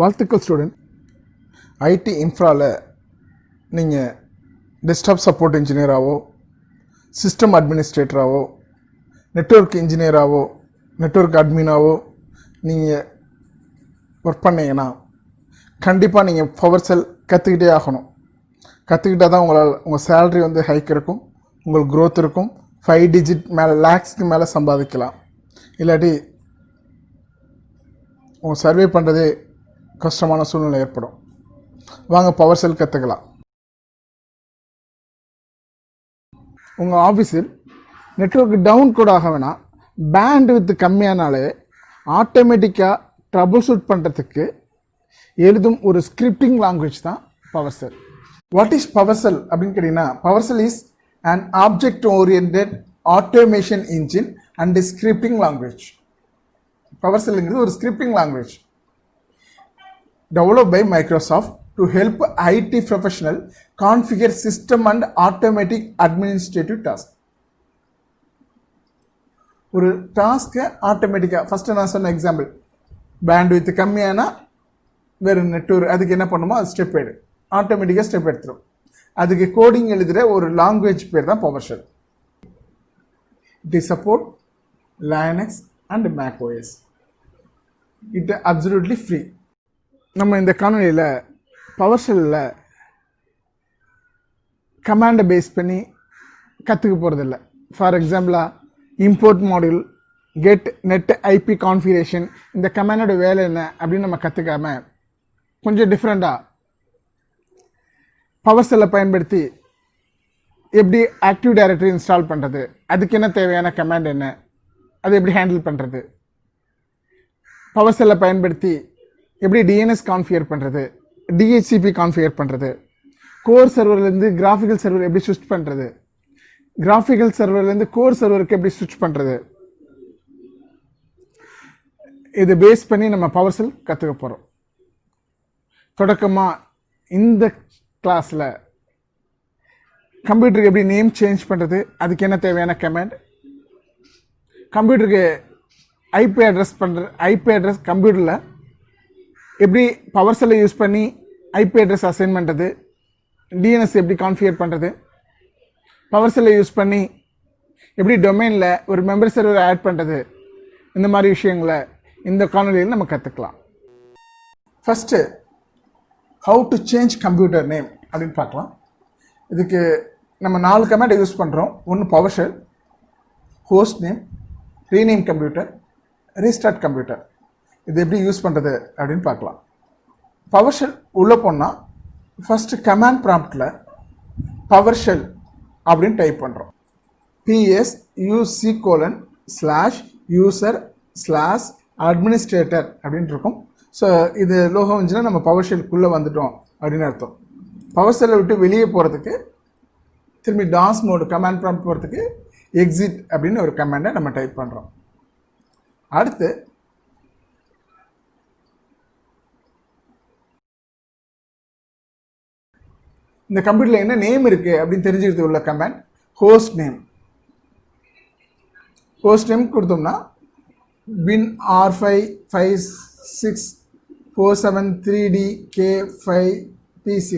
வாழ்த்துக்கள் student. IT இன்ஃப்ராவில் நீங்கள் டெஸ்க்டாப் சப்போர்ட் இன்ஜினியராகவோ, சிஸ்டம் அட்மினிஸ்ட்ரேட்டராகவோ, நெட்வொர்க் இன்ஜினியராகவோ, நெட்வொர்க் அட்மினாவோ நீங்கள் ஒர்க் பண்ணீங்கன்னா கண்டிப்பாக நீங்கள் PowerShell கற்றுக்கிட்டே ஆகணும். கற்றுக்கிட்டால் தான் உங்கள் சேலரி வந்து ஹைக் இருக்கும், உங்களுக்கு க்ரோத் இருக்கும், 5 டிஜிட் மேலே லேக்ஸ்க்கு மேலே சம்பாதிக்கலாம். இல்லாட்டி உங்கள் சர்வே பண்ணுறதே கஷ்டமான சூழ்நிலை ஏற்படும். வாங்க PowerShell கற்றுக்கலாம். உங்கள் ஆஃபீஸில் நெட்வொர்க் டவுன் கூட ஆக வேணாம், பேண்ட் வித்து கம்மியானாலே ஆட்டோமேட்டிக்காக ட்ரபிள் ஷூட் பண்ணுறதுக்கு எழுதும் ஒரு ஸ்கிரிப்டிங் லாங்குவேஜ் தான் PowerShell. வாட் இஸ் PowerShell அப்படின்னு கேட்டிங்கன்னா, PowerShell is an object-oriented automation engine and scripting language. PowerShellங்கிறது ஒரு scripting language developed by Microsoft to help IT professional configure system and automatic administrative tasks. ஒரு டாஸ்க்கை ஆட்டோமேட்டிக்காக, ஃபஸ்ட்டு நான் சொன்ன example, pant with கம்மியானா வேறு network அதுக்கு என்ன பண்ணுமோ அது ஸ்டெப் எடு, ஆட்டோமேட்டிக்காக ஸ்டெப் எடுத்துரும். அதுக்கு கோடிங் எழுதுகிற ஒரு லாங்குவேஜ் பேர் தான் PowerShell. It is support Linux and Mac OS. It absolutely free. நம்ம இந்த காணொலியில் PowerShellல கமாண்டை பேஸ் பண்ணி கற்றுக்க போகிறதில்ல. ஃபார் எக்ஸாம்பிளாக இம்போர்ட் மாடியூல், Get-Netipconfiguration, இந்த கமாண்டோட வேலை என்ன அப்படின்னு நம்ம கற்றுக்காம கொஞ்சம் டிஃப்ரெண்ட்டாக PowerShellை பயன்படுத்தி எப்படி ஆக்டிவ் டைரக்டரி இன்ஸ்டால் பண்ணுறது, அதுக்கு என்ன தேவையான கமாண்ட் என்ன, அதை எப்படி ஹேண்டில் பண்ணுறது, PowerShellை பயன்படுத்தி எப்படி DNS கான்ஃபிகர் பண்ணுறது, DHCP கான்ஃபிகர் பண்ணுறது, கோர் சர்வர்லேருந்து கிராஃபிக்கல் சர்வர் எப்படி ஸ்விட்ச் பண்ணுறது, கிராஃபிக்கல் சர்வர்லேருந்து கோர் சர்வருக்கு எப்படி ஸ்விட்ச் பண்ணுறது, இது பேஸ் பண்ணி நம்ம PowerShell கற்றுக்க போகிறோம். தொடக்கமாக இந்த கிளாஸில் கம்ப்யூட்டருக்கு எப்படி நேம் சேஞ்ச் பண்ணுறது, அதுக்கு என்ன தேவையான கமாண்ட், கம்ப்யூட்டருக்கு ஐபி அட்ரஸ் கம்ப்யூட்டரில் எப்படி PowerShellை யூஸ் பண்ணி ஐபி அட்ரஸ் அசைன் பண்ணுறது, டிஎன்எஸ் எப்படி கான்ஃபிகர் பண்ணுறது, PowerShellை யூஸ் பண்ணி எப்படி டொமைனில் ஒரு மெம்பர் சர்வரை ஆட் பண்ணுறது, இந்த மாதிரி விஷயங்களை இந்த காணொலியில் நம்ம கற்றுக்கலாம். First how to change computer name அப்படின்னு பார்க்கலாம். இதுக்கு நம்ம 4 கமாண்ட் யூஸ் பண்ணுறோம். ஒன்று PowerShell, Hostname, rename computer, restart computer. இது எப்படி யூஸ் பண்ணுறது அப்படின்னு பார்க்கலாம். PowerShell உள்ளே போனால் ஃபஸ்ட்டு கமாண்ட் ப்ராம்ப்டில் PowerShell அப்படின்னு டைப் பண்ணுறோம். PSUC:/user/administrator அப்படின்னு இருக்கும். ஸோ இது லோகோ வந்துச்சுன்னா நம்ம PowerShellக்குள்ளே வந்துட்டோம் அப்படின்னு அர்த்தம். PowerShellை விட்டு வெளியே போகிறதுக்கு திரும்பி DOS மோடு கமாண்ட் ப்ராம்ப்ட் போகிறதுக்கு எக்ஸிட் அப்படின்னு ஒரு கமாண்டை நம்ம டைப் பண்ணுறோம். அடுத்து இந்த கம்ப்யூட்டரில் என்ன நேம் இருக்குது அப்படின்னு தெரிஞ்சுக்கிறது உள்ள கமாண்ட் Hostname. Hostname கொடுத்தோம்னா win R556473DK5P6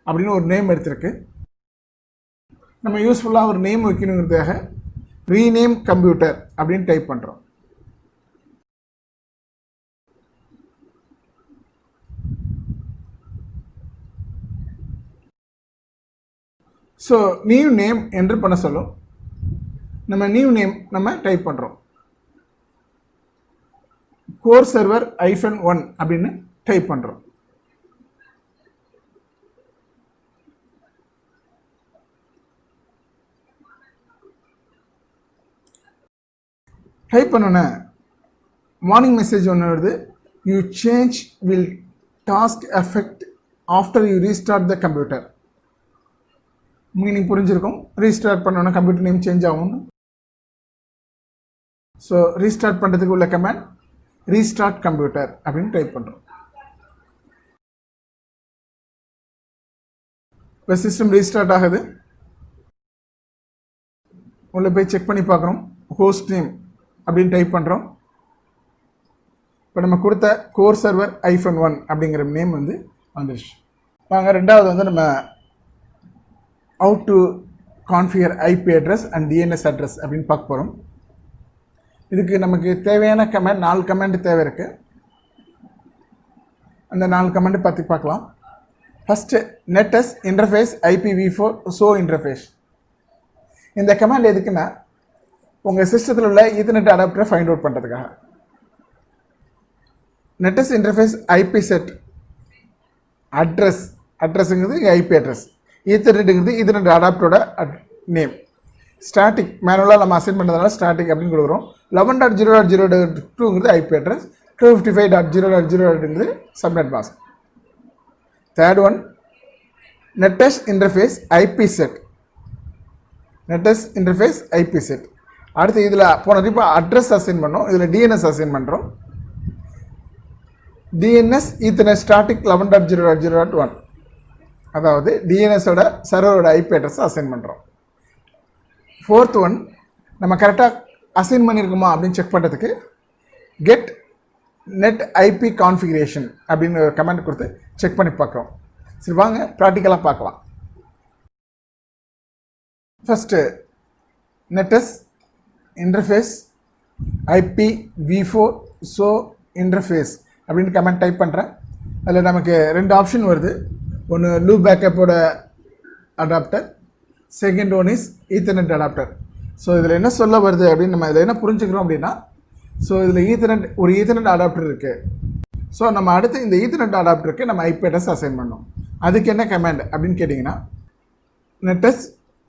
அப்படின்னு ஒரு நேம் எடுத்திருக்கு. நம்ம யூஸ்ஃபுல்லாக ஒரு நேம் வைக்கணுங்கிறதுக்காக ரீநேம் கம்ப்யூட்டர் அப்படின்னு டைப் பண்ணுறோம். ஸோ நியூ நேம் என்டர் பண்ண சொல்லும். நம்ம நியூ நேம் நம்ம டைப் பண்ணுறோம். கோர் சர்வர் -1 அப்படின்னு டைப் பண்ணுறோம். டைப் பண்ணோன்னே வார்னிங் மெசேஜ் ஒன்று வருது. You change will task effect after you restart the computer. Meaning புரிஞ்சிருக்கும். ரீஸ்டார்ட் பண்ணோன்னா கம்ப்யூட்டர் நேம் சேஞ்ச் ஆகும். ஸோ ரீஸ்டார்ட் பண்ணுறதுக்கு உள்ள கமாண்ட் ரீஸ்டார்ட் கம்ப்யூட்டர் அப்படின்னு டைப் பண்ணுறோம். இப்போ சிஸ்டம் ரீஸ்டார்ட் ஆகுது. உள்ள போய் செக் பண்ணி பார்க்குறோம். ஹோஸ்ட் நேம் அப்படின்னு டைப் பண்ணுறோம். இப்போ நம்ம கொடுத்த கோர் சர்வர் -1 அப்படிங்கிற நேம் வந்து வந்துருச்சு. வாங்க ரெண்டாவது வந்து நம்ம how to configure IP address and DNS address அப்படின்னு பார்க்க போகிறோம். இதுக்கு நமக்கு தேவையான கமெண்ட் 4 கமெண்ட் தேவை இருக்குது. அந்த 4 கமெண்ட் பற்றி பார்க்கலாம். First Netsh interface IPv4 show interface. இந்த கமெண்ட் எதுக்குன்னா உங்கள் சிஸ்டத்தில் உள்ள ஈத்தர்நெட் அடாப்டரை ஃபைண்ட் அவுட் பண்ணுறதுக்காக. Netsh interface IP set அட்ரஸுங்கிறது IP அட்ரஸ், ஈத்தர்நெட்டுங்கிறது ஈத்தர்நெட் அடாப்டரோட நேம். ஸ்டாட்டிக் மேனுவலாக நம்ம அசைன் பண்ணுறதுனால ஸ்டாட்டிக் அப்படின்னு கொடுக்குறோம். 11.0.0.2ங்கிறது IP அட்ரஸ், 255.0.0.0ங்கிறது subnet mask. Third one Netsh interface IP set. Netsh interface IP set. அடுத்து இதில் போன இப்போ அட்ரஸ் அசைன் பண்ணோம், இதில் DNS அசைன் பண்ணுறோம். DNS ஈத்தர்நெட் ஸ்டாட்டிக் 11.0.0.1, அதாவது டிஎன்எஸோட சர்வரோட IP அட்ரஸ் அசைன் பண்ணுறோம். ஃபோர்த் ஒன் நம்ம கரெக்டாக அசைன் பண்ணியிருக்கோமா அப்படின்னு செக் பண்ணுறதுக்கு Get-Netipconfiguration அப்படின்னு ஒரு கமெண்ட் கொடுத்து செக் பண்ணி பார்க்குறோம். சரி வாங்க ப்ராக்டிக்கலாக பார்க்கலாம். First Netsh interface IPv4 show interface அப்படின்னு கமெண்ட் டைப் பண்ணுறேன். அதில் நமக்கு 2 ஆப்ஷன் வருது. ஒன்று லூப் பேக்கப்போட adapter, second one is ethernet adapter. So இதில் என்ன சொல்ல வருது அப்படின்னு நம்ம இதில் என்ன புரிஞ்சுக்கிறோம் அப்படின்னா, ஸோ இதில் ஒரு ஈத்தர்நெட் அடாப்டர் இருக்குது. ஸோ நம்ம அடுத்து இந்த ஈத்தர்நெட் அடாப்டருக்கு நம்ம IP அட்ரஸ் அசைன் பண்ணோம். அதுக்கு என்ன கமெண்ட் அப்படின்னு கேட்டிங்கன்னா, Netsh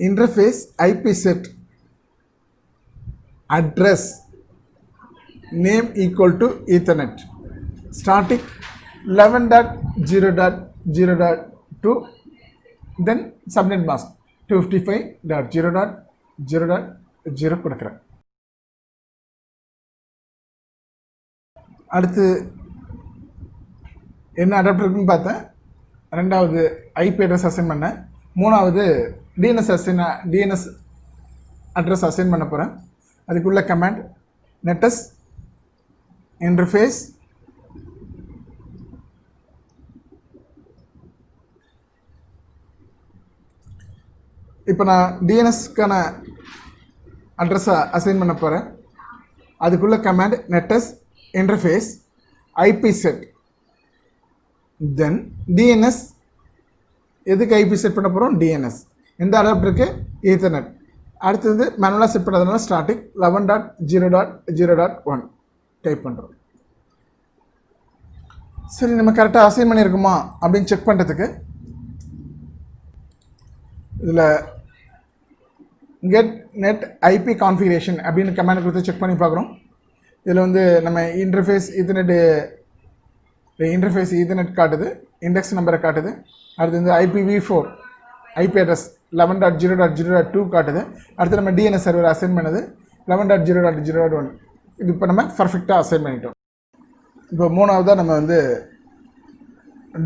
interface IP set address name equal to Ethernet static 11.0.0.2 then subnet mask 255.0.0.0 கொடுக்குறேன். அடுத்து என்ன அடாப்டருக்குன்னு பார்த்தேன். ரெண்டாவது IP அட்ரஸ் அசைன் பண்ணேன். மூணாவது DNS அட்ரஸ் அசைன் பண்ண போகிறேன். அதுக்குள்ள கமெண்ட் Netsh interface இப்போ நான் டிஎன்எஸ்க்கான அட்ரஸை அசைன் பண்ண போகிறேன். அதுக்குள்ள command Netsh interface IP set தென் டிஎன்எஸ். எதுக்கு IP செட் பண்ண போகிறோம்? DNS. எந்த அடாப்டருக்கு? ஈத்தர்நெட். அடுத்தது மேனுவலாக செட் பண்ணுறதுனால ஸ்டாட்டிக் 11.0.0.1 டைப் பண்ணுறோம். சரி நம்ம கரெக்டாக அசைன் பண்ணியிருக்குமா அப்படின்னு செக் பண்ணுறதுக்கு இதில் Get-Netipconfiguration அப்படின்னு கமெண்ட் கொடுத்து செக் பண்ணி பார்க்குறோம். இதில் வந்து நம்ம இன்டர்ஃபேஸ் ஈத்தர்நெட் காட்டுது, இண்டெக்ஸ் நம்பரை காட்டுது. அடுத்து வந்து IPv4 IP அட்ரஸ் 11.0.0.2 காட்டுது. அடுத்து நம்ம DNS சர்வர் அசைன் பண்ணது 11.0.0.1. இது இப்போ நம்ம பர்ஃபெக்டாக அசைன் பண்ணிட்டோம். இப்போ மூணாவதாக நம்ம வந்து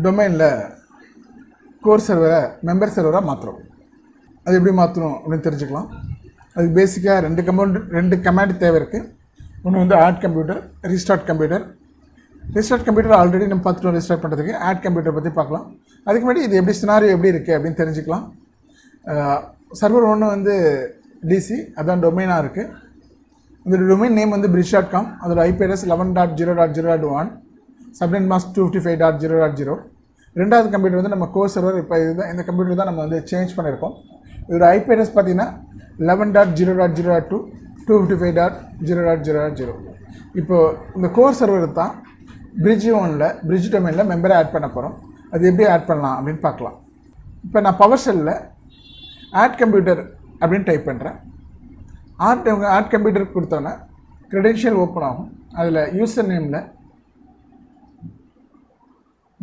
டொமைனில் கோர் சர்வரை மெம்பர் சர்வராக மாற்றுறோம். அது எப்படி மாற்றணும் அப்படின்னு தெரிஞ்சுக்கலாம். அதுக்கு பேசிக்காக 2 கமாண்ட் தேவை இருக்குது. ஒன்று வந்து add computer, restart computer. Restart computer already நம்ம பார்த்துட்டோம். ரீஸ்டார்ட் பண்ணுறதுக்கு ஆட் கம்ப்யூட்டர் பற்றி பார்க்கலாம். அதுக்கு முன்னாடி இது எப்படி சினாரியோ எப்படி இருக்குது அப்படின்னு தெரிஞ்சுக்கலாம். சர்வர் ஒன்று வந்து DC, அதான் டொமைனாக இருக்குது. இந்த டொமைன் நேம் வந்து bridge.com, அதோட IP அட்ரஸ் 11.0.0.1, சப்நெட் மாஸ்க் 255.0.0. ரெண்டாவது கம்ப்யூட்டர் வந்து நம்ம கோர் சர்வர். இப்போ இதுதான் இந்த கம்ப்யூட்டர் தான் நம்ம வந்து சேஞ்ச் பண்ணியிருக்கோம். இதோட IP அட்ரஸ் பார்த்தீங்கன்னா 11.0.0.2, 255.0.0.0. இப்போது இந்த கோர் சர்வர் தான் பிரிட்ஜ் டொமைனில் மெம்பரை ஆட் பண்ண போகிறோம். அது எப்படி ஆட் பண்ணலாம் அப்படின்னு பார்க்கலாம். இப்போ நான் PowerShellல ஆட் கம்ப்யூட்டர் அப்படின்னு டைப் பண்ணுறேன். ஆட் கம்ப்யூட்டர் கொடுத்தோன்னே க்ரெடென்ஷியல் ஓப்பன் ஆகும். அதில் யூசர் நேமில்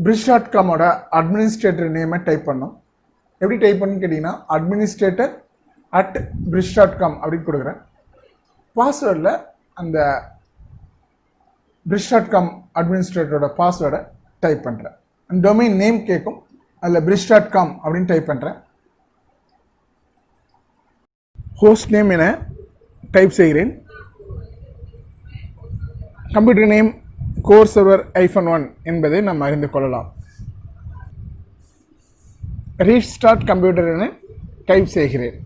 bridge.comோட அட்மினிஸ்ட்ரேட்டர் நேமை டைப் பண்ணோம். எப்படி டைப் பண்ணுன்னு கேட்டிங்கன்னா administrator@bridge.com அப்படின்னு கொடுக்குறேன். பாஸ்வேர்டில் அந்த bridge.com அட்மினிஸ்ட்ரேட்டரோட பாஸ்வேர்டை டைப் பண்ணுறேன். அந்த டொமைன் நேம் கேட்கும், அதில் bridge.com அப்படின்னு டைப் பண்ணுறேன். Hostname என டைப் செய்கிறேன். கம்ப்யூட்டர் நேம் கோர் சர்வர் -1 என்பதை நாம் அறிந்து கொள்ளலாம். ரீஸ்டார்ட் கம்ப்யூட்டர் என டைப் செய்கிறேன்.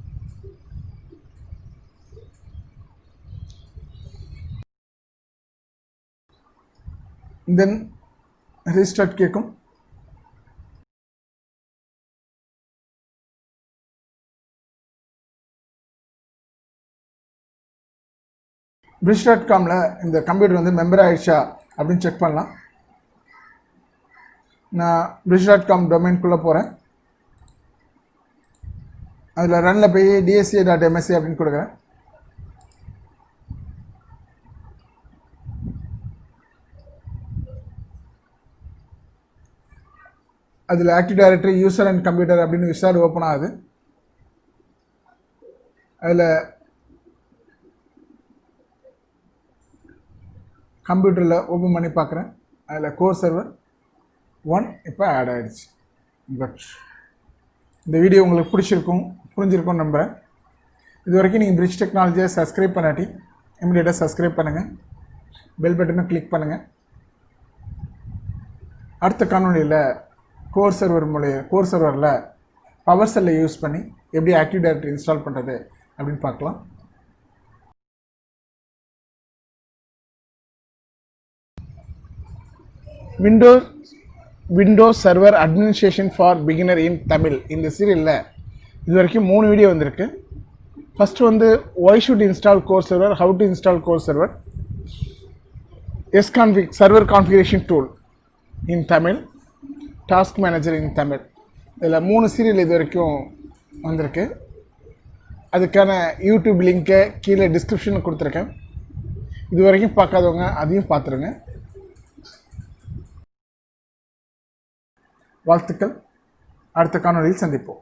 தென் ரீஸ்டார்ட் கேட்கும். bridge.comல இந்த கம்ப்யூட்டர் வந்து மெம்பர் ஆயிடுச்சா அப்படின்னு செக் பண்ணலாம். நான் bridge.com டொமைன்குள்ளே போகிறேன். அதில் ரனில் போய் dsca.msc அப்படின்னு கொடுக்குறேன். அதில் active directory user and computer அப்படின்னு விசார்ட் ஓப்பன் ஆகுது. அதில் கம்ப்யூட்டரில் ஓப்பன் பண்ணி பார்க்குறேன். அதில் கோர் சர்வர் 1 இப்போ ஆட் ஆகிடுச்சு. பட் இந்த வீடியோ உங்களுக்கு புரிஞ்சிருக்கும் நம்புகிறேன். இது வரைக்கும் நீங்கள் பிரிட்ஜ் டெக்னாலஜியை சப்ஸ்கிரைப் பண்ணாட்டி இமிடியேட்டாக சப்ஸ்கிரைப் பண்ணுங்கள். பெல் பட்டனை கிளிக் பண்ணுங்கள். அடுத்த காணொலியில் கோர் சர்வரில் PowerShell யூஸ் பண்ணி எப்படி ஆக்டிவ் டைரக்டரி இன்ஸ்டால் பண்ணுறது அப்படின்னு பார்க்கலாம். Windows server administration for beginner in Tamil இந்த சீரியலில் இது வரைக்கும் 3 வீடியோ வந்திருக்கு. ஃபஸ்ட்டு வந்து why should install core server, how to install core server, Sconfig server configuration tool in Tamil, task manager in Tamil. இதில் 3 சீரியல் இது வரைக்கும் வந்திருக்கு. அதுக்கான யூடியூப் லிங்க்கை கீழே டிஸ்கிரிப்ஷனில் கொடுத்துருக்கேன். இது வரைக்கும் பார்க்காதவங்க அதையும் பார்த்துருங்க. வாழ்த்துக்கள். அடுத்த காணொலியில் சந்திப்போம்.